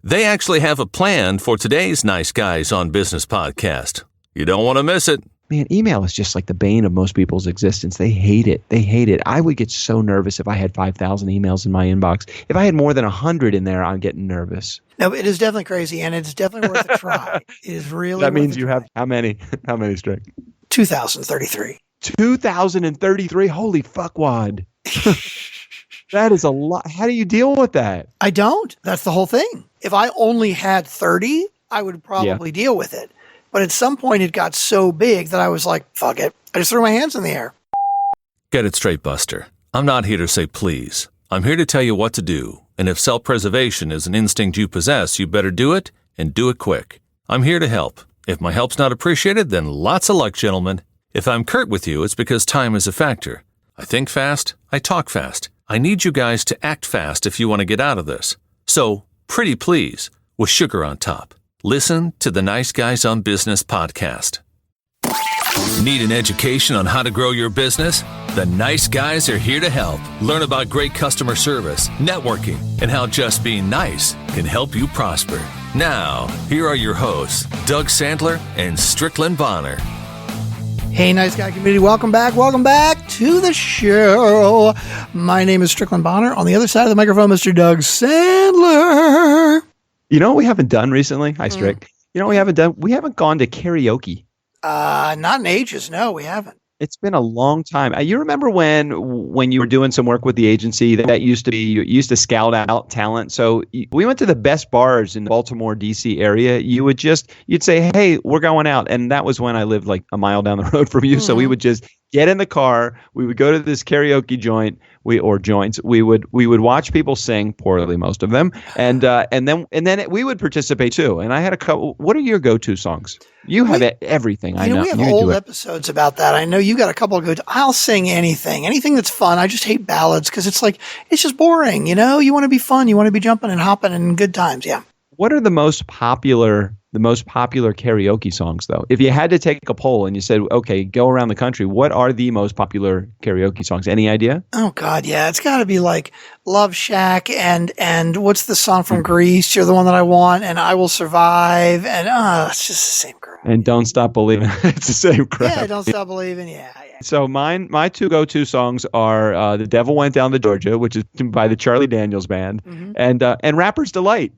They actually have a plan for today's Nice Guys on Business podcast. You don't want to miss it. Man, email is just like the bane of most people's existence. They hate it. They hate it. I would get so nervous if I had 5,000 emails in my inbox. If I had more than 100 in there, I'm getting nervous. No, it is definitely crazy, and it's definitely worth a try. It is really That means you have how many? How many, Strick? 2,033. 2,033? Holy fuckwad. That is a lot. How do you deal with that? I don't. That's the whole thing. If I only had 30, I would probably deal with it. But at some point, it got so big that I was like, fuck it. I just threw my hands in the air. Get it straight, Buster. I'm not here to say please. I'm here to tell you what to do. And if self-preservation is an instinct you possess, you better do it, and do it quick. I'm here to help. If my help's not appreciated, then lots of luck, gentlemen. If I'm curt with you, it's because time is a factor. I think fast, I talk fast. I need you guys to act fast if you want to get out of this. So, pretty please, with sugar on top. Listen to the Nice Guys on Business podcast. Need an education on how to grow your business? The Nice Guys are here to help. Learn about great customer service, networking, and how just being nice can help you prosper. Now, here are your hosts, Doug Sandler and Strickland Bonner. Hey, Nice Guy community. Welcome back to the show. My name is Strickland Bonner. On the other side of the microphone, Mr. Doug Sandler. You know what we haven't done recently? Hi, Strick. You know what we haven't done? We haven't gone to karaoke. Not in ages. No, we haven't. It's been a long time. You remember when you were doing some work with the agency that used to be, you used to scout out talent. So we went to the best bars in the Baltimore, D.C. area. You'd say, hey, we're going out. And that was when I lived like a mile down the road from you. Mm-hmm. So we would just get in the car. We would go to this karaoke joint. We would watch people sing poorly, most of them, and then we would participate too. And I had a couple. What are your go-to songs? You have everything. I know. We have old episodes about that. I know you got a couple of good. I'll sing anything that's fun. I just hate ballads because it's just boring. You know, you want to be fun. You want to be jumping and hopping and good times. Yeah. What are the most popular karaoke songs, though? If you had to take a poll and you said, okay, go around the country, what are the most popular karaoke songs? Any idea? Oh, God, yeah. It's got to be like Love Shack and what's the song from Grease? You're the one that I want, and I Will Survive. And it's just the same crap. And Don't Stop Believing. It's the same crap. Yeah, Don't Stop Believing. Yeah. So my two go-to songs are The Devil Went Down to Georgia, which is by the Charlie Daniels Band, and Rapper's Delight.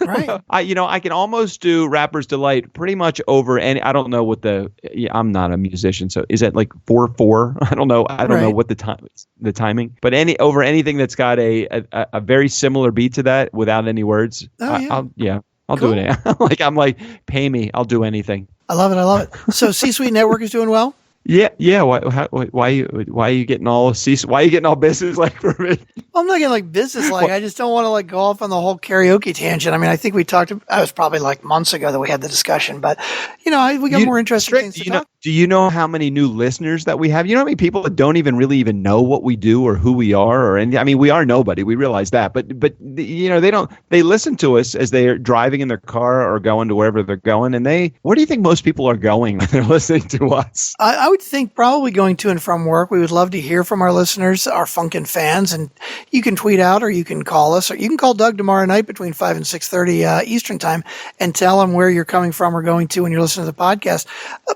Right. I can almost do Rapper's Delight pretty much over any. I don't know what I'm not a musician, so is it like 4/4? I don't know. I don't know what the timing, but over anything that's got a very similar beat to that without any words. Oh, yeah. I'll do it. I'm like, pay me. I'll do anything. I love it. So C-Suite Network is doing well? Yeah. Why are you getting all business like for me? I'm not getting like business like. I just don't want to like go off on the whole karaoke tangent. I mean, I think we talked. It was probably like months ago that we had the discussion, but we got more interesting things to talk. Do you know how many new listeners that we have? You know how many people that don't even really know what we do or who we are we are nobody. We realize that, but they listen to us as they're driving in their car or going to wherever they're going, and where do you think most people are going when they're listening to us? I would think probably going to and from work. We would love to hear from our listeners, our Funkin' fans, and you can tweet out or you can call us or you can call Doug tomorrow night between 5 and 6:30 Eastern time and tell him where you're coming from or going to when you're listening to the podcast.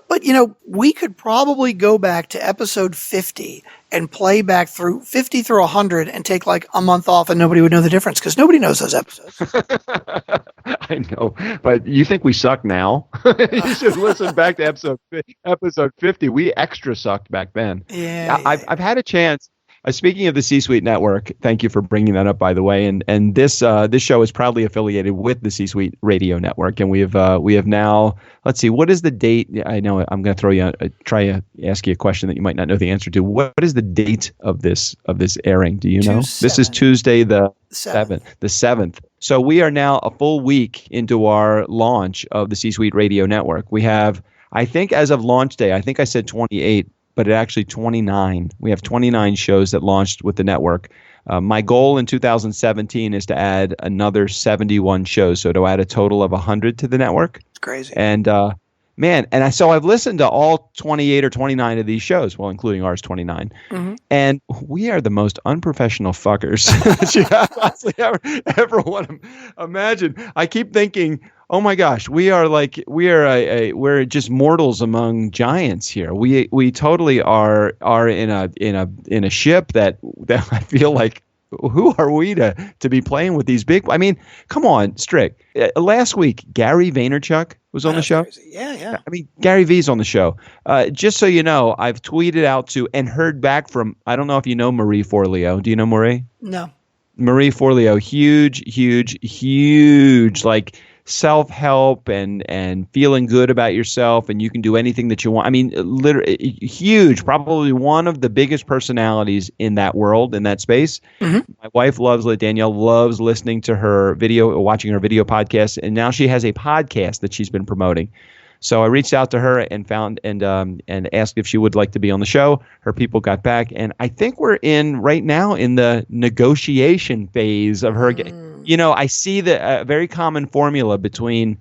But, we could probably go back to episode 50 and play back through 50 through 100 and take like a month off and nobody would know the difference because nobody knows those episodes. I know, but you think we suck now? You should listen back to episode 50. We extra sucked back then. Yeah. I've had a chance. Speaking of the C-Suite Network, thank you for bringing that up, by the way. And this show is proudly affiliated with the C-Suite Radio Network, and we have now. Let's see, what is the date? I know I'm going to try to ask you a question that you might not know the answer to. What is the date of this airing? Do you know? This is Tuesday the 7th. The 7th. So we are now a full week into our launch of the C-Suite Radio Network. We have, I think, as of launch day, I think I said 28. But it actually 29. We have 29 shows that launched with the network. My goal in 2017 is to add another 71 shows, so to add a total of 100 to the network. It's crazy. And Man, and so I've listened to all 28 or 29 of these shows, well, including ours, 29. Mm-hmm. And we are the most unprofessional fuckers that you honestly ever want to imagine. I keep thinking, oh my gosh, we're just mortals among giants here. We totally are in a ship that I feel like, who are we to be playing with these big? I mean, come on, Strick. Last week, Gary Vaynerchuk was on the show. Crazy. Yeah. I mean, Gary V's on the show. Just so you know, I've tweeted out to and heard back from, I don't know if you know Marie Forleo. Do you know Marie? No. Marie Forleo, huge, like self-help and feeling good about yourself, and you can do anything that you want. I mean, literally huge, probably one of the biggest personalities in that world, in that space. Mm-hmm. My wife Danielle loves listening to her video, watching her video podcast, and now she has a podcast that she's been promoting. So I reached out to her and found and asked if she would like to be on the show. Her people got back, and I think we're right now in the negotiation phase of her. You know, I see the very common formula between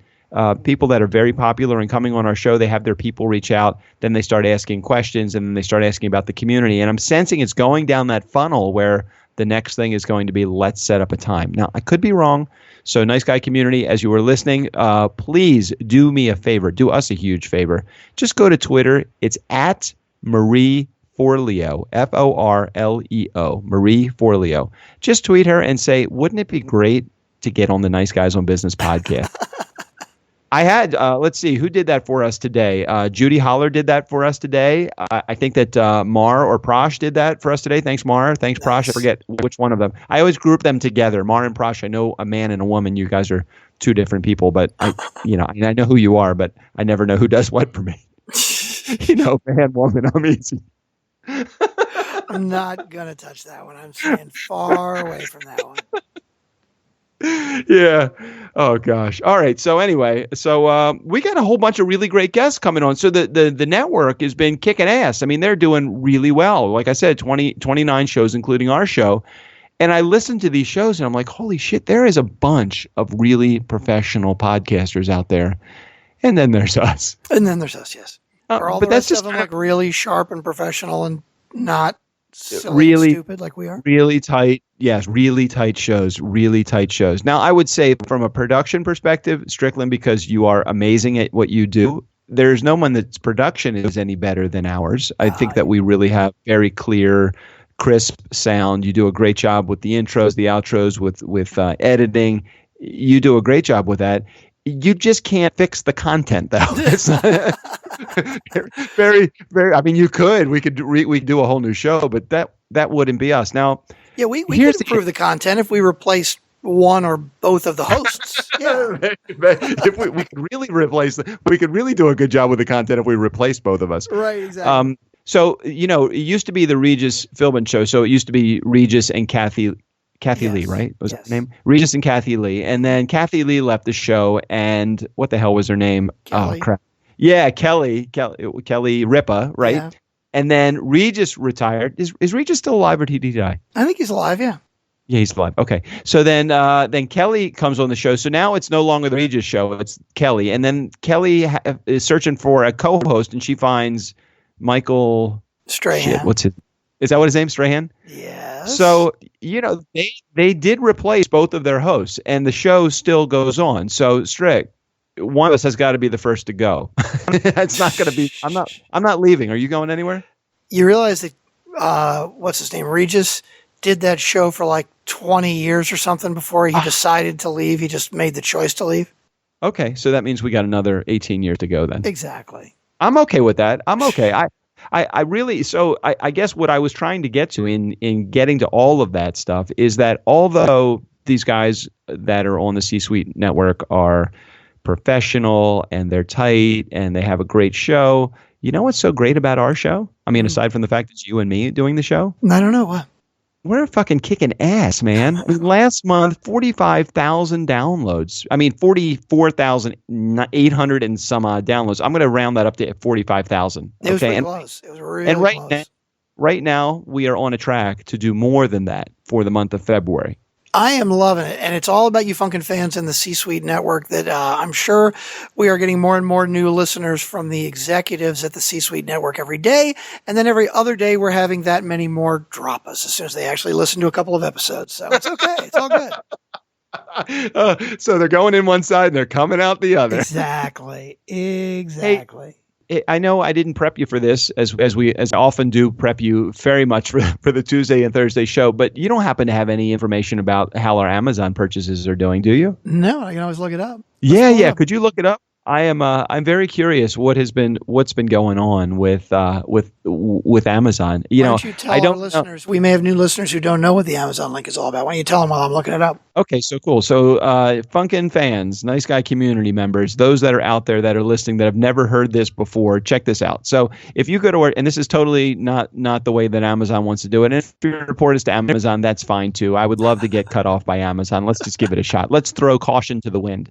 people that are very popular and coming on our show. They have their people reach out, then they start asking questions, and then they start asking about the community. And I'm sensing it's going down that funnel where the next thing is going to be, let's set up a time. Now, I could be wrong. So Nice Guy community, as you were listening, please do me a favor. Do us a huge favor. Just go to Twitter. It's at Marie Forleo, Forleo, Marie Forleo. Just tweet her and say, wouldn't it be great to get on the Nice Guys on Business podcast? I had, let's see, who did that for us today? Judy Holler did that for us today. I think that Mar or Prosh did that for us today. Thanks, Mar. Thanks, Prosh. I forget which one of them. I always group them together. Mar and Prosh. I know a man and a woman. You guys are two different people, but I know who you are, but I never know who does what for me. Man, woman, I'm easy. I'm not going to touch that one. I'm staying far away from that one. Yeah. Oh gosh. All right. So anyway, we got a whole bunch of really great guests coming on. So the network has been kicking ass. I mean, they're doing really well. Like I said, 29 shows, including our show. And I listen to these shows and I'm like, holy shit, there is a bunch of really professional podcasters out there. And then there's us. Yes. Are all but the that's rest just of them like really sharp and professional and not silly really and stupid like we are? Really tight. Yes, really tight shows. Now, I would say from a production perspective, Strickland, because you are amazing at what you do, there's no one that's production is any better than ours. I think that we really have very clear, crisp sound. You do a great job with the intros, the outros, with editing. You do a great job with that. You just can't fix the content, though. It's not very, very. I mean, you could. We could do a whole new show, but that wouldn't be us. Now, yeah, we could improve the content if we replaced one or both of the hosts. Yeah. If we could really we could really do a good job with the content if we replaced both of us. Right. Exactly. So it used to be the Regis Philbin show. So it used to be Regis and Kathy Lee, right? Was that her name? Regis and Kathy Lee. And then Kathy Lee left the show, and what the hell was her name? Kelly. Oh, crap. Yeah, Kelly Ripa, right? Yeah. And then Regis retired. Is Regis still alive or did he die? I think he's alive, yeah. Yeah, he's alive. Okay. So then Kelly comes on the show. So now it's no longer the Regis show. It's Kelly. And then Kelly is searching for a co-host, and she finds Michael Strahan. Shit, what's his? Is that what his name? Strahan? Yes. So, they did replace both of their hosts, and the show still goes on. So, Strick, one of us has got to be the first to go. It's not going to be. I'm not leaving. Are you going anywhere? You realize that what's his name? Regis did that show for like 20 years or something before he decided to leave. He just made the choice to leave. Okay, so that means we got another 18 years to go then. Exactly. I'm okay with that. I'm okay. I really, so I guess what I was trying to get to in getting to all of that stuff is that although these guys that are on the C-Suite network are professional and they're tight and they have a great show, you know what's so great about our show? I mean, aside from the fact it's you and me doing the show? I don't know what. We're fucking kicking ass, man. Last month, 45,000 downloads. I mean, 44,800 and some odd downloads. I'm going to round that up to 45,000. It was really close. It was really close. Right now, we are on a track to do more than that for the month of February. I am loving it, and it's all about you Funkin' fans in the C-Suite network that I'm sure we are getting more and more new listeners from the executives at the C-Suite network every day, and then every other day we're having that many more drop us as soon as they actually listen to a couple of episodes. So it's okay. It's all good. So they're going in one side and they're coming out the other. Exactly. Hey, I know I didn't prep you for this as I often do prep you very much for the Tuesday and Thursday show, but you don't happen to have any information about how our Amazon purchases are doing, do you? No, I can always look it up. Yeah. Could you look it up? I'm very curious what's been going on with Amazon. Why don't you tell our listeners? We may have new listeners who don't know what the Amazon link is all about. Why don't you tell them while I'm looking it up? Okay, so cool. So Funkin' fans, Nice Guy community members, those that are out there that are listening that have never heard this before, check this out. So if you go to and this is totally not the way that Amazon wants to do it. And if you report us to Amazon, that's fine too. I would love to get cut off by Amazon. Let's just give it a shot. Let's throw caution to the wind.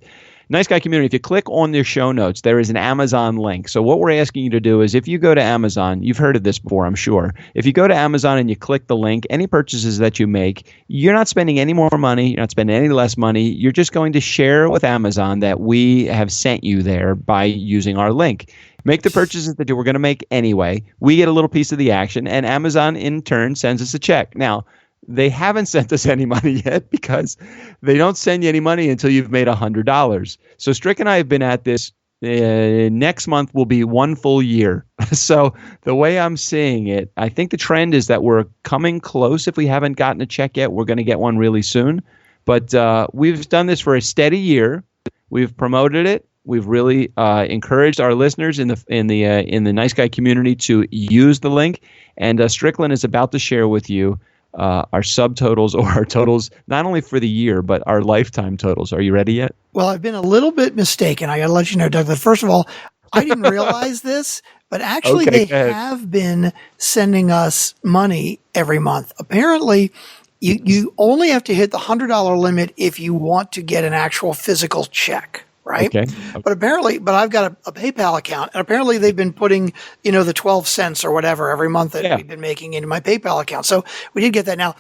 Nice Guy community, if you click on their show notes, there is an Amazon link. So what we're asking you to do is if you go to Amazon, you've heard of this before, I'm sure. If you go to Amazon and you click the link, any purchases that you make, you're not spending any more money. You're not spending any less money. You're just going to share with Amazon that we have sent you there by using our link. Make the purchases that you were going to make anyway. We get a little piece of the action, and Amazon in turn sends us a check. Now, they haven't sent us any money yet because they don't send you any money until you've made $100. So Strick and I have been at this. Next month will be 1 full year. So the way I'm seeing it, I think the trend is that we're coming close. If we haven't gotten a check yet, we're going to get one really soon. But we've done this for a steady year. We've promoted it. We've really encouraged our listeners in the Nice Guy community to use the link. And Strickland is about to share with you our subtotals or our totals, not only for the year, but our lifetime totals. Are you ready yet? Well, I've been a little bit mistaken. I got to let you know, Doug, that first of all, I didn't realize this, but actually they have been sending us money every month. Apparently, you only have to hit the $100 limit if you want to get an actual physical check. Right. Okay. But I've got a PayPal account, and apparently they've been putting, the 12 cents or whatever every month that we've been making into my PayPal account. So we did get that. Now,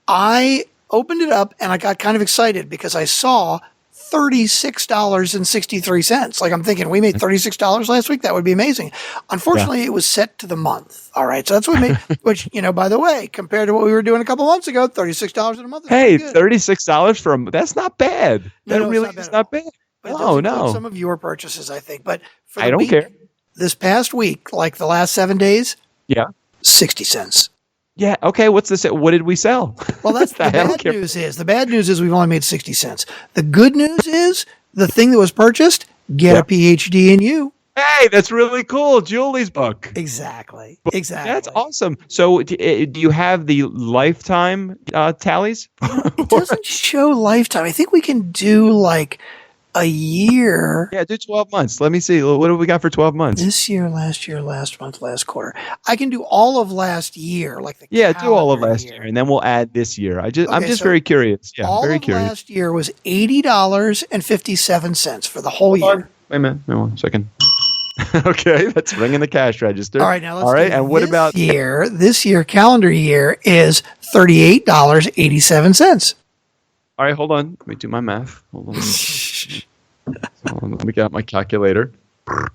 I opened it up and I got kind of excited because I saw $36.63. Like I'm thinking we made $36 last week. That would be amazing. Unfortunately, it was set to the month. All right. So that's what we made, which, by the way, compared to what we were doing a couple months ago, $36 in a month. Hey, $36 for a that's not bad. That really is not bad. But no. Some of your purchases, I think. But for I don't care. This past week, like the last 7 days, 60 cents. Yeah. Okay. What's this? What did we sell? Well, that's the bad news is. The bad news is we've only made 60 cents. The good news is the thing that was purchased, get a PhD in you. Hey, that's really cool. Julie's book. Exactly. That's awesome. So do you have the lifetime tallies? It doesn't show lifetime. I think we can do like a year. Yeah, do 12 months. Let me see. What do we got for 12 months? This year, last month, last quarter. I can do all of last year, like the do all of last year, and then we'll add this year. I'm just very curious. Yeah, very curious. Last year was $80.57 for the whole year. Wait a minute. No, 1 second. Okay, that's ringing the cash register. All right, now let's all right, and what about year? This year, calendar year, is $38.87. All right, hold on. Let me do my math. Hold on. Let me get out my calculator. Get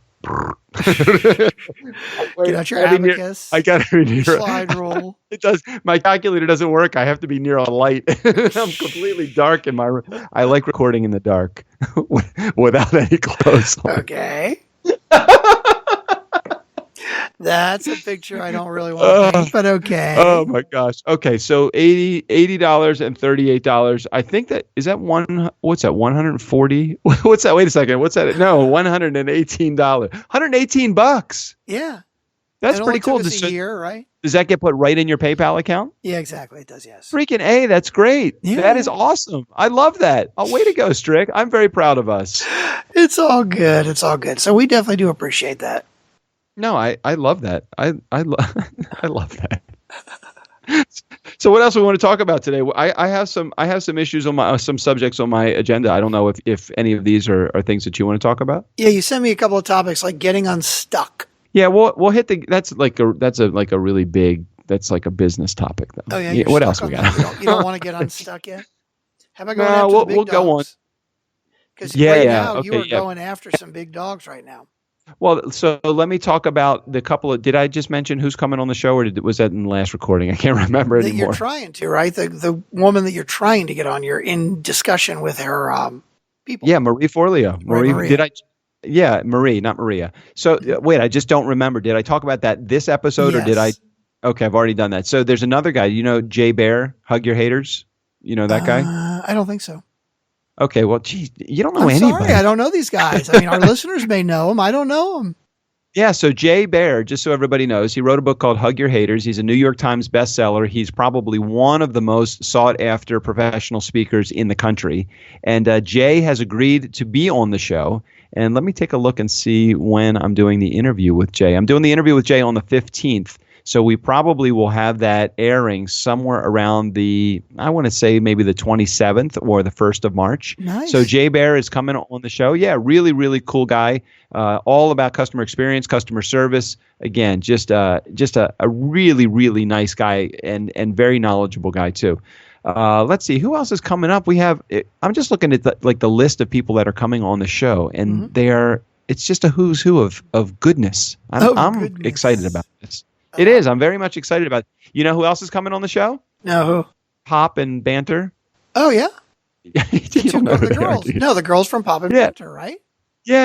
out your abacus. I got to be near. Slide rule. It does. My calculator doesn't work. I have to be near a light. I'm completely dark in my room. I like recording in the dark without any clothes on. Okay. That's a picture I don't really want to paint, but okay. Oh my gosh. Okay, so $80 and $38. I think what's that? 140? What's that? Wait a second. What's that? No, $118. $118. Yeah. That's pretty cool. Took us a year, right? Does that get put right in your PayPal account? Yeah, exactly. It does, yes. Freaking A, that's great. Yeah. That is awesome. I love that. Oh, way to go, Strick. I'm very proud of us. It's all good. It's all good. So we definitely do appreciate that. No, I love that. I love that. So what else we want to talk about today? I have some issues on some subjects on my agenda. I don't know if any of these are things that you want to talk about. Yeah, you sent me a couple of topics like getting unstuck. Yeah, we'll hit that's like a really big, that's like a business topic though. Oh yeah. What else we got? You don't want to get unstuck yet? How about going No, after the big we'll go on. dogs? Because Yeah, right yeah. now you Okay, are yeah. going after some big dogs right now. Well, so let me talk about the couple of. Did I just mention who's coming on the show, or was that in the last recording? I can't remember That you're anymore. trying to, right? The woman that you're trying to get on, you're in discussion with her people. Yeah, Marie Forleo. Right, Marie, Maria. did I? Yeah, Marie, not Maria. So wait, I just don't remember. Did I talk about that this episode, or did I? Yes. Okay, I've already done that. So there's another guy. You know, Jay Bear, Hug Your Haters. You know that guy? I don't think so. Okay, well, geez, you don't know I'm anybody. sorry, I don't know these guys. I mean, our listeners may know them. I don't know them. Yeah, so Jay Bear, just so everybody knows, he wrote a book called Hug Your Haters. He's a New York Times bestseller. He's probably one of the most sought-after professional speakers in the country. And Jay has agreed to be on the show. And let me take a look and see when I'm doing the interview with Jay. I'm doing the interview with Jay on the 15th. So we probably will have that airing somewhere around I want to say maybe the 27th or the 1st of March. Nice. So Jay Bear is coming on the show. Yeah, really, really cool guy. All about customer experience, customer service. Again, just a really, really nice guy and very knowledgeable guy too. Let's see who else is coming up. I'm just looking at the list of people that are coming on the show, and it's just a who's who of goodness. I'm goodness. excited about this. It is. I'm very much excited about it. You know who else is coming on the show? No. Pop and Banter. Oh, yeah. You don't know who The they are, girls. do you? No, the girls from Pop and Banter, right? Yeah.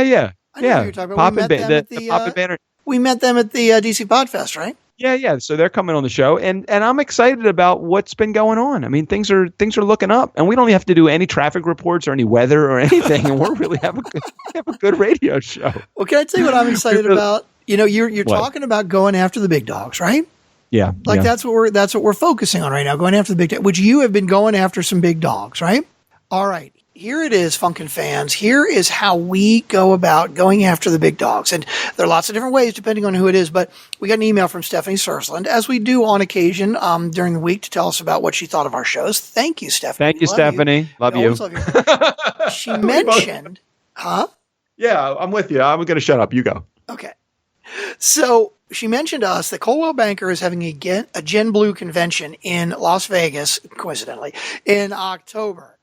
I know who Yeah. you're talking about. Pop We and met them at the Pop and Banter. We met them at the DC Podfest, right? Yeah. So they're coming on the show, and I'm excited about what's been going on. I mean, things are looking up, and we don't have to do any traffic reports or any weather or anything, and we're really have a good radio show. Well, can I tell you what I'm excited about? You know, you're What? talking about going after the big dogs, right? Yeah. Like yeah. that's what we're focusing on right now, going after the big dogs, which you have been going after some big dogs, right? All right. Here it is, Funkin' fans. Here is how we go about going after the big dogs. And there are lots of different ways depending on who it is, but we got an email from Stephanie Sursland, as we do on occasion during the week, to tell us about what she thought of our shows. Thank you, Stephanie. Thank you, Stephanie. Love you. Always love you. She mentioned, huh? Yeah, I'm with you. I'm going to shut up. You go. Okay. So she mentioned to us that Coldwell Banker is having a Gen Blue convention in Las Vegas, coincidentally, in October.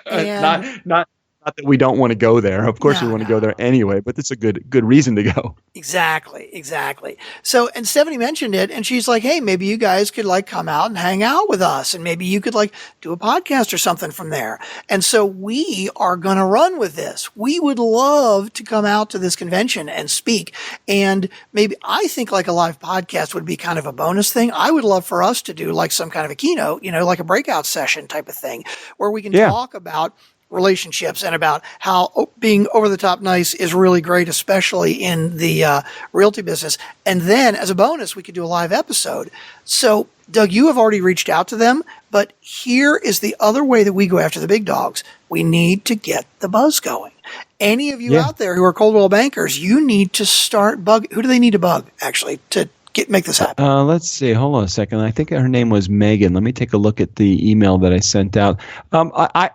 And Not that we don't want to go there. Of course, we want to go there anyway, but it's a good reason to go. Exactly. So, and Stephanie mentioned it, and she's like, hey, maybe you guys could like come out and hang out with us, and maybe you could like do a podcast or something from there. And so we are going to run with this. We would love to come out to this convention and speak. And maybe I think like a live podcast would be kind of a bonus thing. I would love for us to do like some kind of a keynote, like a breakout session type of thing where we can talk about relationships and about how being over the top nice is really great, especially in the realty business. And then as a bonus, we could do a live episode. So Doug, you have already reached out to them, but here is the other way that we go after the big dogs. We need to get the buzz going. Any of you out there who are Coldwell bankers, you need to start who do they need to bug actually to make this happen? Let's see. Hold on a second. I think her name was Megan. Let me take a look at the email that I sent out.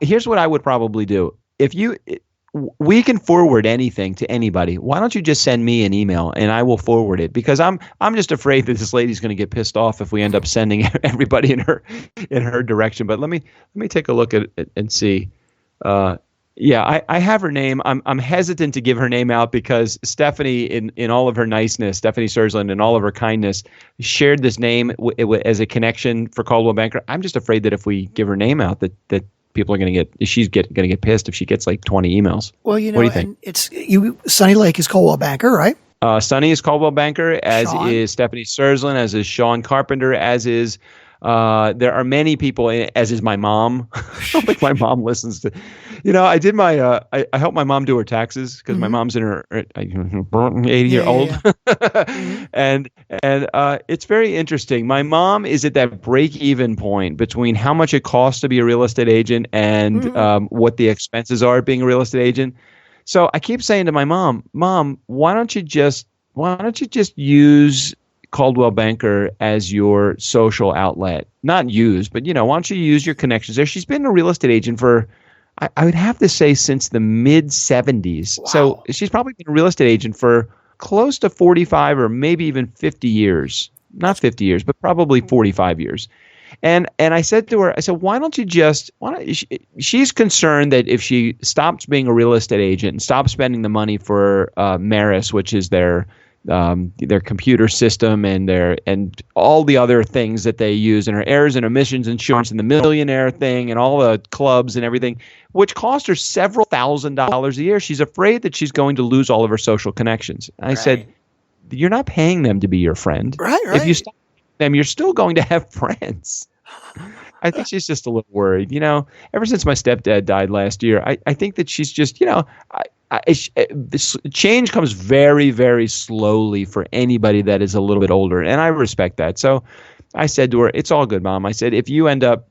Here's what I would probably do. We can forward anything to anybody. Why don't you just send me an email and I will forward it? Because I'm just afraid that this lady's going to get pissed off if we end up sending everybody in her direction. But let me take a look at it and see. Yeah, I have her name. I'm hesitant to give her name out because Stephanie, in all of her niceness, Stephanie Sursland, in all of her kindness, shared this name as a connection for Coldwell Banker. I'm just afraid that if we give her name out, that people are going to she's going to get pissed if she gets like 20 emails. Well, what do you think? And it's Sunny Lake is Coldwell Banker, right? Sunny is Coldwell Banker, as Sean. is Stephanie Sursland, as is Sean Carpenter, as is. There are many people, as is my mom. I don't think my mom listens to. I did my. I helped my mom do her taxes because my mom's in her 80-year-old, and it's very interesting. My mom is at that break-even point between how much it costs to be a real estate agent and what the expenses are of being a real estate agent. So I keep saying to my mom, why don't you just use Coldwell Banker as your social outlet? Not use, but why don't you use your connections there? She's been a real estate agent for, I would have to say, since the mid 70s. Wow. So she's probably been a real estate agent for close to 45 or maybe even 50 years. Not 50 years, but probably 45 years. And I said to her, I said, why don't you just, she's concerned that if she stops being a real estate agent and stops spending the money for Maris, which is their computer system and all the other things that they use, and her errors and omissions insurance and the millionaire thing and all the clubs and everything, which cost her several $1,000s a year. She's afraid that she's going to lose all of her social connections. And I said, you're not paying them to be your friend. Right. If you stop them, you're still going to have friends. I think she's just a little worried. Ever since my stepdad died last year, I think that she's just, this change comes very, very slowly for anybody that is a little bit older. And I respect that. So I said to her, it's all good, Mom. I said, if you end up,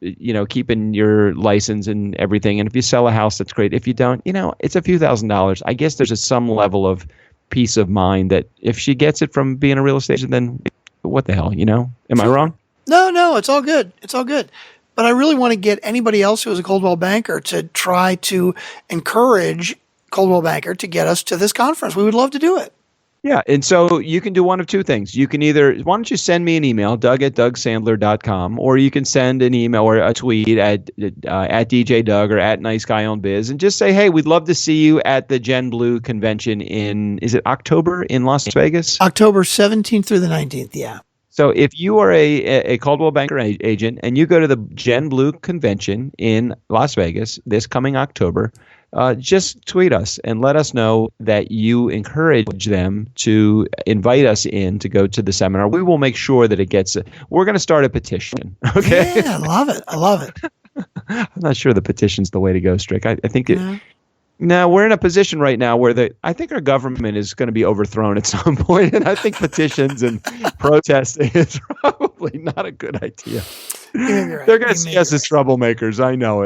keeping your license and everything, and if you sell a house, that's great. If you don't, it's a few $1,000s. I guess there's some level of peace of mind that if she gets it from being a real estate agent, then what the hell, Am I wrong? No, it's all good. It's all good. But I really want to get anybody else who is a Coldwell banker to try to encourage Coldwell banker to get us to this conference. We would love to do it. Yeah. And so you can do one of two things. You can either, why don't you send me an email, doug@dougsandler.com, or you can send an email or a tweet at DJ Doug or at Nice Guy on Biz and just say, hey, we'd love to see you at the Gen Blue convention is it October in Las Vegas? October 17th through the 19th. Yeah. So if you are a Coldwell banker agent and you go to the Gen Blue convention in Las Vegas this coming October, just tweet us and let us know that you encourage them to invite us in to go to the seminar. We will make sure that it gets we're going to start a petition. Okay. Yeah, I love it. I love it. I'm not sure the petition's the way to go, Strick. I think No, we're in a position right now where I think our government is going to be overthrown at some point, and I think petitions and protesting is probably not a good idea. Right. They're going to see us as troublemakers. I know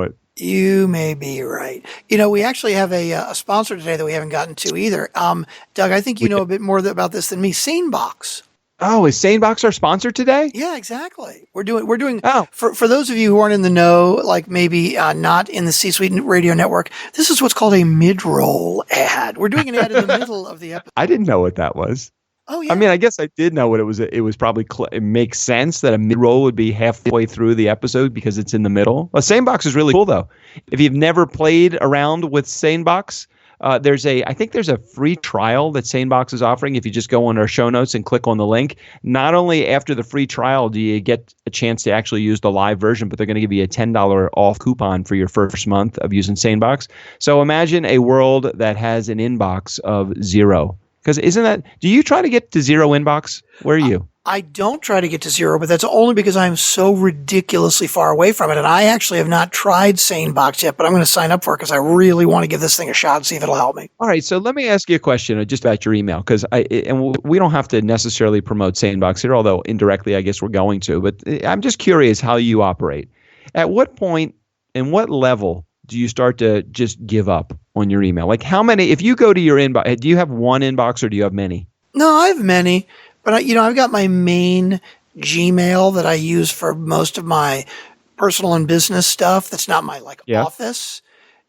it. You may be right. We actually have a sponsor today that we haven't gotten to either. Doug, I think you know a bit more about this than me. SaneBox. Oh, is SaneBox our sponsor today? Yeah, exactly. We're doing. For those of you who aren't in the know, like maybe not in the C-Suite Radio Network, this is what's called a mid-roll ad. We're doing an ad in the middle of the episode. I didn't know what that was. Oh yeah. I mean, I guess I did know what it was. It was probably it makes sense that a mid-roll would be halfway through the episode because it's in the middle. Well, SaneBox is really cool though. If you've never played around with SaneBox, I think there's a free trial that SaneBox is offering. If you just go on our show notes and click on the link, not only after the free trial do you get a chance to actually use the live version, but they're going to give you a $10 off coupon for your first month of using SaneBox. So imagine a world that has an inbox of 0. Because do you try to get to 0 inbox? Where are you? I don't try to get to 0, but that's only because I'm so ridiculously far away from it. And I actually have not tried SaneBox yet, but I'm going to sign up for it because I really want to give this thing a shot and see if it'll help me. All right. So let me ask you a question just about your email, because we don't have to necessarily promote SaneBox here, although indirectly I guess we're going to. But I'm just curious how you operate. At what point and what level do you start to just give up on your email? Like how many, if you go to your inbox, do you have one inbox or do you have many? No, I have many. But I've got my main Gmail that I use for most of my personal and business stuff. That's not my office.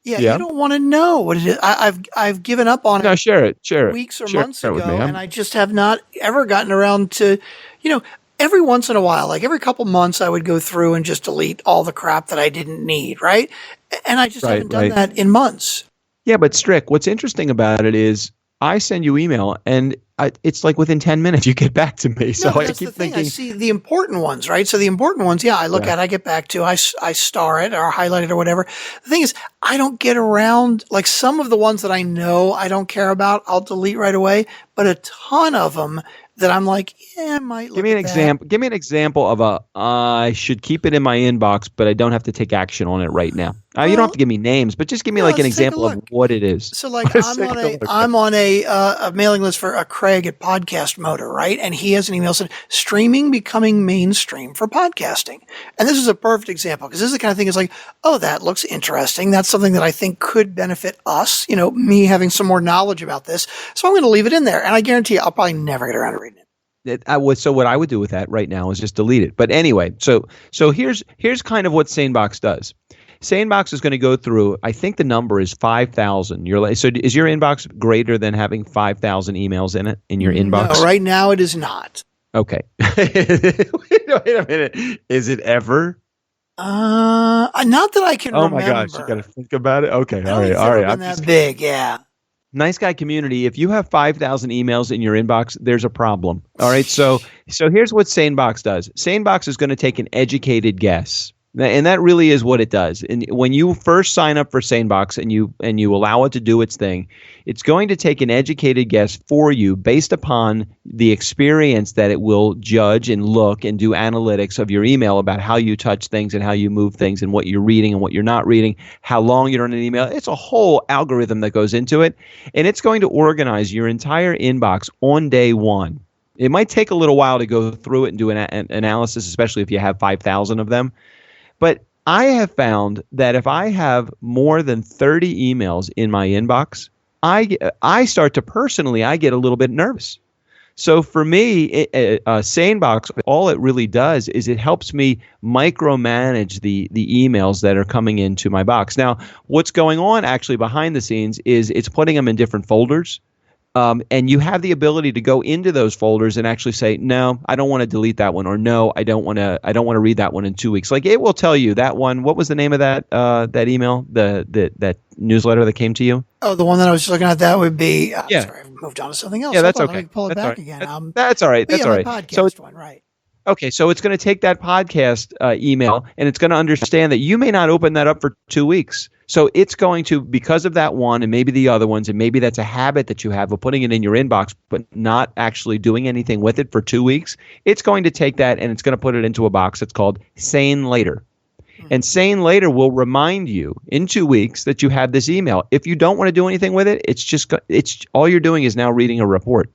Yeah, you don't want to know what it is. I've given up on it. Share it. Weeks or months ago, and I just have not ever gotten around to, every once in a while, like every couple months, I would go through and just delete all the crap that I didn't need, right? And I just haven't done that in months. Yeah, but Strick, what's interesting about it is I send you email and it's like within 10 minutes you get back to me. So I keep thinking. I see the important ones, right? So the important ones, I look at, I get back to, I star it or highlight it or whatever. The thing is, I don't get around, like some of the ones that I know I don't care about, I'll delete right away. But a ton of them that I'm like, I might look Give me an example. Give me an example of I should keep it in my inbox, but I don't have to take action on it right now. You don't have to give me names, but just give me like an example of what it is. So like I'm on a mailing list for Craig at Podcast Motor, right? And he has an email said, streaming becoming mainstream for podcasting. And this is a perfect example because this is the kind of thing is like, oh, that looks interesting. That's something that I think could benefit us, me having some more knowledge about this. So I'm going to leave it in there. And I guarantee you, I'll probably never get around to reading it. So what I would do with that right now is just delete it. But anyway, so here's kind of what SaneBox does. SaneBox is going to go through, I think the number is 5,000. So is your inbox greater than having 5,000 emails in it, in your inbox? No, right now it is not. Okay. Wait a minute. Is it ever? Not that I can Oh remember. my gosh, you got to think about it. Okay, I all don't right, think it's all ever right. been that big, yeah. Nice guy community. If you have 5,000 emails in your inbox, there's a problem. All right. So here's what SaneBox does. SaneBox is going to take an educated guess. And that really is what it does. And when you first sign up for SaneBox and you allow it to do its thing, it's going to take an educated guess for you based upon the experience that it will judge and look and do analytics of your email about how you touch things and how you move things and what you're reading and what you're not reading, how long you're on an email. It's a whole algorithm that goes into it. And it's going to organize your entire inbox on day one. It might take a little while to go through it and do an analysis, especially if you have 5,000 of them. But I have found that if I have more than 30 emails in my inbox, I start to personally, I get a little bit nervous. So for me, SaneBox, all it really does is it helps me micromanage the emails that are coming into my box. Now, what's going on actually behind the scenes is it's putting them in different folders. And you have the ability to go into those folders and actually say, no, I don't want to delete that one, or no, I don't want to read that one in 2 weeks. Like it will tell you that one. What was the name of that email, that newsletter that came to you? Oh, the one that I was just looking at, that would be. Yeah. Sorry, I moved on to something else. Yeah, that's Hold on, okay. Let me pull it That's back all right. again. That's all right. That's all right. My podcast So one, right? Okay, so it's going to take that podcast email and it's going to understand that you may not open that up for 2 weeks. So it's going to, because of that one and maybe the other ones, and maybe that's a habit that you have of putting it in your inbox but not actually doing anything with it for 2 weeks, it's going to take that and it's going to put it into a box that's called Sane Later. And Sane Later will remind you in 2 weeks that you have this email. If you don't want to do anything with it, it's all you're doing is now reading a report.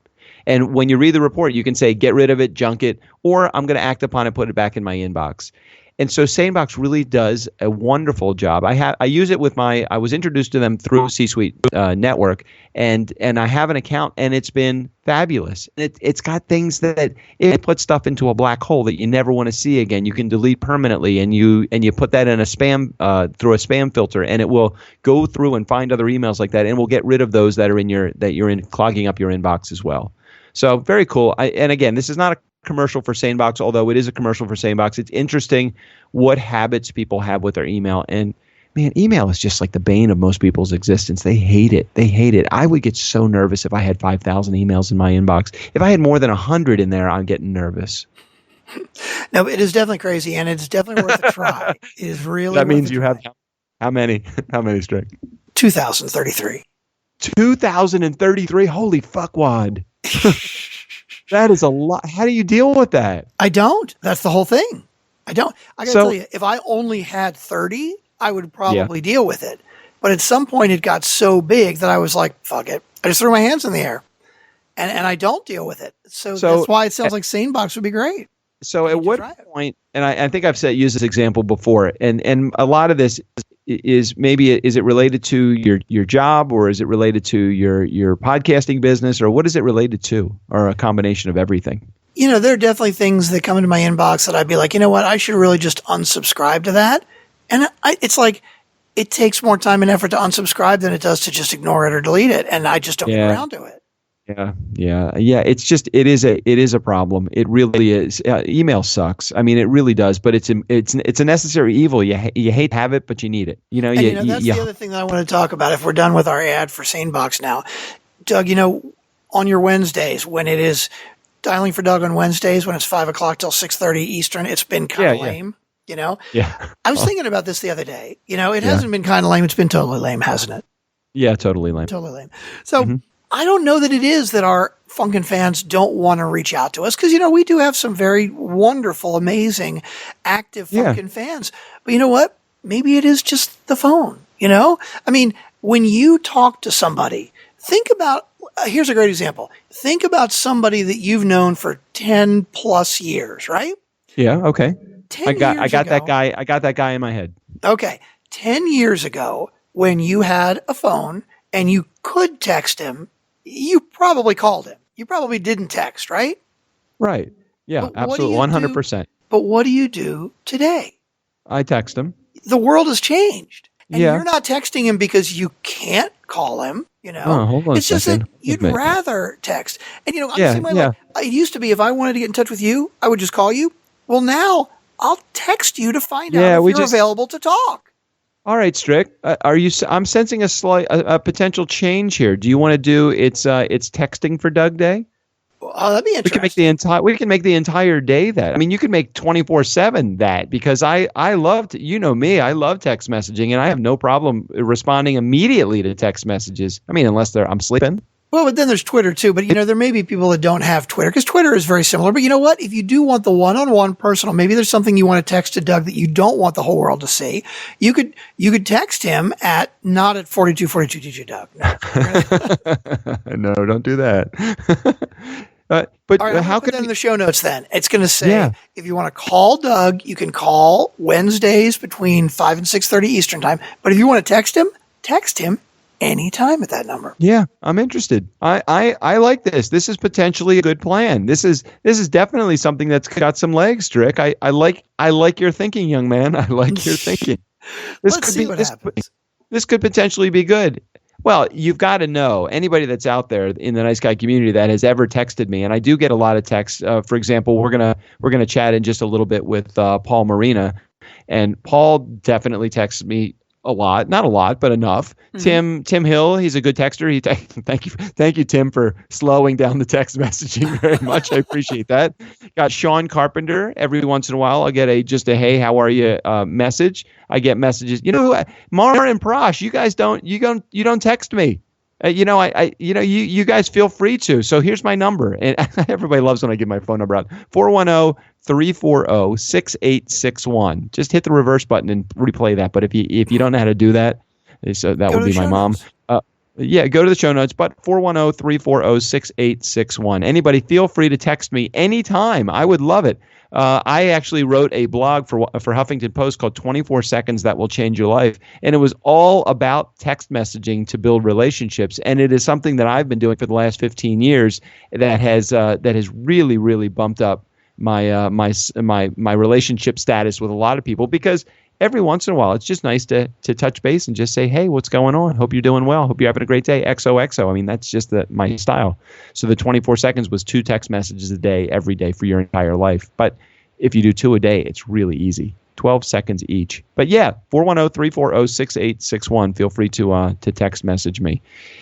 And when you read the report, you can say, get rid of it, junk it, or I'm going to act upon it, put it back in my inbox. And so SaneBox really does a wonderful job. I use it with I was introduced to them through C-Suite Network, and I have an account, and it's been fabulous. It's got things that it puts stuff into a black hole that you never want to see again. You can delete permanently, and you put that in a spam through a spam filter, and it will go through and find other emails like that, and will get rid of those that you're clogging up your inbox as well. So very cool. And again, this is not a commercial for SaneBox, although it is a commercial for SaneBox. It's interesting what habits people have with their email. And man, email is just like the bane of most people's existence. They hate it. They hate it. I would get so nervous if I had 5,000 emails in my inbox. If I had more than 100 in there, I'm getting nervous. No, it is definitely crazy, and it's definitely worth a try. It is really. That means you have how many? How many, Strick? 2,033. 2,033. Holy fuckwad. That is a lot. How do you deal with that? I don't. That's the whole thing. I don't. I got to So- tell you, if I only had 30, I would probably deal with it. But at some point, it got so big that I was like, fuck it. I just threw my hands in the air. And I don't deal with it. So that's why it sounds like SaneBox would be great. So at what try it. point, and I think I've used this example before, and a lot of this is maybe, is it related to your job, or is it related to your podcasting business, or what is it related to, or a combination of everything? You know, there are definitely things that come into my inbox that I'd be like, you know what, I should really just unsubscribe to that. And it's like, it takes more time and effort to unsubscribe than it does to just ignore it or delete it. And I just don't get around to it. Yeah. It's just, it is a problem. It really is. Email sucks. I mean, it really does, but it's a necessary evil. You hate to have it, but you need it. That's the other thing that I want to talk about. If we're done with our ad for SaneBox now, Doug, on your Wednesdays, when it is dialing for Doug on Wednesdays, when it's 5:00 till 6:30 Eastern, it's been kind of lame. Yeah. I was thinking about this the other day. It hasn't been kind of lame. It's been totally lame, hasn't it? Yeah, totally lame. Totally lame. So I don't know that it is that our Funkin' fans don't want to reach out to us, because, we do have some very wonderful, amazing, active Funkin' fans. But you know what? Maybe it is just the phone, I mean, when you talk to somebody, think about, here's a great example. Think about somebody that you've known for 10 plus years, right? Yeah. Okay. 10 I got years that ago- guy. I got that guy in my head. Okay. 10 years ago, when you had a phone and you could text him, you probably called him. You probably didn't text, right? Right. Yeah, But what do absolutely. you 100%. But what do you do today? I text him. The world has changed. And Yeah. you're not texting him because you can't call him. Oh, hold on it's a just second. that you'd Wait a minute. rather text. And I'm Yeah, the same way. yeah. Like, it used to be if I wanted to get in touch with you, I would just call you. Well, now I'll text you to find out if you're available to talk. All right, Strick. I'm sensing a potential change here. Do you want to do it's texting for Doug Day? Oh, that'd be interesting. We can make the entire day that. I mean, you could make 24/7 that, because I love me. I love text messaging, and I have no problem responding immediately to text messages. I mean, unless I'm sleeping. Well, but then there's Twitter too. But there may be people that don't have Twitter, because Twitter is very similar. But you know what? If you do want the one-on-one personal, maybe there's something you want to text to Doug that you don't want the whole world to see. You could text him not at 4242 DJ Doug. No, don't do that. But all right, how could in the show notes then? It's going to say if you want to call Doug, you can call Wednesdays between 5 and 6:30 Eastern time. But if you want to text him anytime at that number. Yeah, I'm interested. I like this. This is potentially a good plan. This is definitely something that's got some legs, Strick. I like your thinking, young man. I like your thinking. Let's see what happens. This could potentially be good. Well, you've got to know, anybody that's out there in the Nice Guy community that has ever texted me, and I do get a lot of texts. For example, we're gonna chat in just a little bit with Paul Marina, and Paul definitely texts me a lot, not a lot, but enough. Mm-hmm. Tim Hill, he's a good texter. Thank you, Tim, for slowing down the text messaging very much. I appreciate that. Got Sean Carpenter. Every once in a while, I get just a hey, how are you message. I get messages. Mar and Prash, you guys don't text me. You guys feel free to. So here's my number. And everybody loves when I give my phone number out. 410-340-6861. Just hit the reverse button and replay that. But if you don't know how to do that, so that would be my mom. Go to the show notes. But 410-340-6861. Anybody, feel free to text me anytime. I would love it. I actually wrote a blog for Huffington Post called 24 Seconds That Will Change Your Life. And it was all about text messaging to build relationships. And it is something that I've been doing for the last 15 years that has really, really bumped up my relationship status with a lot of people, because every once in a while, it's just nice to touch base and just say, hey, what's going on? Hope you're doing well. Hope you're having a great day. XOXO. I mean, that's just my style. So the 24 seconds was 2 text messages a day, every day for your entire life. But if you do 2 a day, it's really easy. 12 seconds each. But yeah, 410-340-6861. Feel free to text message me.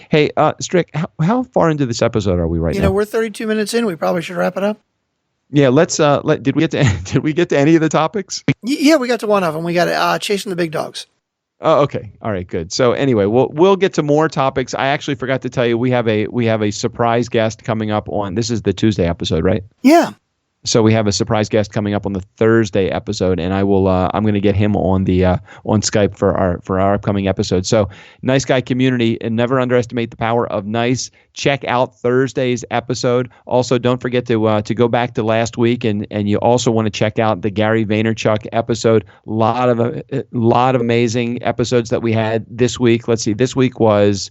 Hey, Strick, how far into this episode are we right now? We're 32 minutes in. We probably should wrap it up. Yeah, let's. Did we get to any of the topics? Yeah, we got to one of them. We got chasing the big dogs. Oh, okay. All right, good. So anyway, we'll get to more topics. I actually forgot to tell you we have a surprise guest coming up on. This is the Tuesday episode, right? Yeah. So we have a surprise guest coming up on the Thursday episode, and I will. I'm going to get him on Skype for our upcoming episode. So, Nice Guy community, and never underestimate the power of nice. Check out Thursday's episode. Also, don't forget to go back to last week, and you also want to check out the Gary Vaynerchuk episode. Lot of amazing episodes that we had this week. Let's see. This week was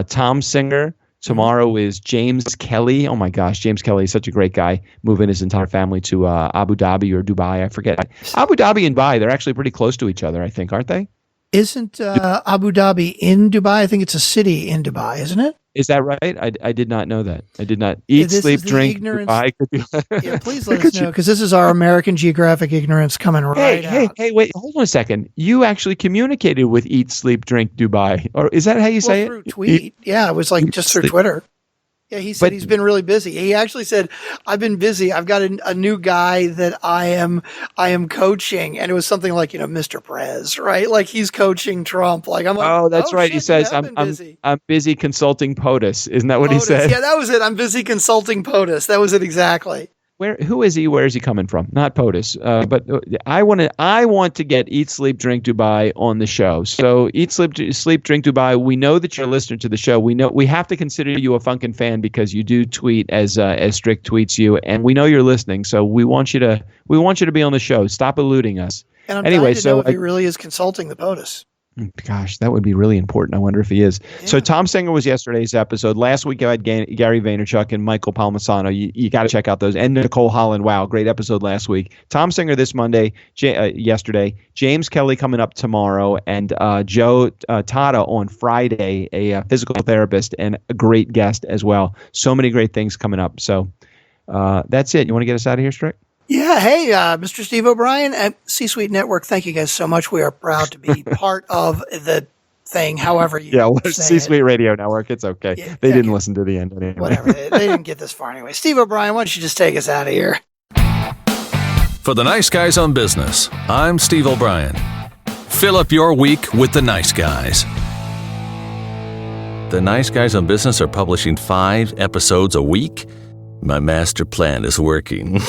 Tom Singer. Tomorrow is James Kelly. Oh my gosh, James Kelly is such a great guy, moving his entire family to Abu Dhabi or Dubai. I forget. Abu Dhabi and Dubai, they're actually pretty close to each other, I think, aren't they? Isn't Abu Dhabi in Dubai? I think it's a city in Dubai, isn't it? Is that right? I did not know that. I did not eat, sleep, drink. Dubai. Yeah, please let us know, because this is our American geographic ignorance coming right out. Hey, wait, hold on a second. You actually communicated with Eat, Sleep, Drink, Dubai, or is that how you say through tweet. Yeah, it was like just through Twitter. Yeah, he said he's been really busy. He actually said, "I've been busy. I've got a new guy that I am coaching," and it was something like, Mr. Perez, right? Like he's coaching Trump. Like I'm like, oh, that's right. Shit, he says, "I'm busy consulting POTUS." Isn't that what he said? Yeah, that was it. I'm busy consulting POTUS. That was it exactly. Who is he? Where is he coming from? Not POTUS, but I want to get Eat, Sleep, Drink, Dubai on the show. So Eat, Sleep, Drink, Dubai. We know that you're a listener to the show. We know we have to consider you a Funkin' fan because you do tweet as Strick tweets you, and we know you're listening. So we want you to be on the show. Stop eluding us. And I'm dying to know if he really is consulting the POTUS. Gosh, that would be really important. I wonder if he is. Yeah. So Tom Singer was yesterday's episode. Last week I had Gary Vaynerchuk and Michael Palmisano. You got to check out those. And Nicole Holland. Wow, great episode last week. Tom Singer this Monday, yesterday. James Kelly coming up tomorrow. And Joe Tata on Friday, a physical therapist and a great guest as well. So many great things coming up. So that's it. You want to get us out of here, Strick? Yeah. Hey, Mr. Steve O'Brien at C-Suite Network. Thank you guys so much. We are proud to be part of the thing, however you say C-Suite it. Radio Network. It's okay. Yeah, they didn't listen to the end anyway. Whatever. They didn't get this far anyway. Steve O'Brien, why don't you just take us out of here? For the Nice Guys on Business, I'm Steve O'Brien. Fill up your week with the Nice Guys. The Nice Guys on Business are publishing 5 episodes a week. My master plan is working.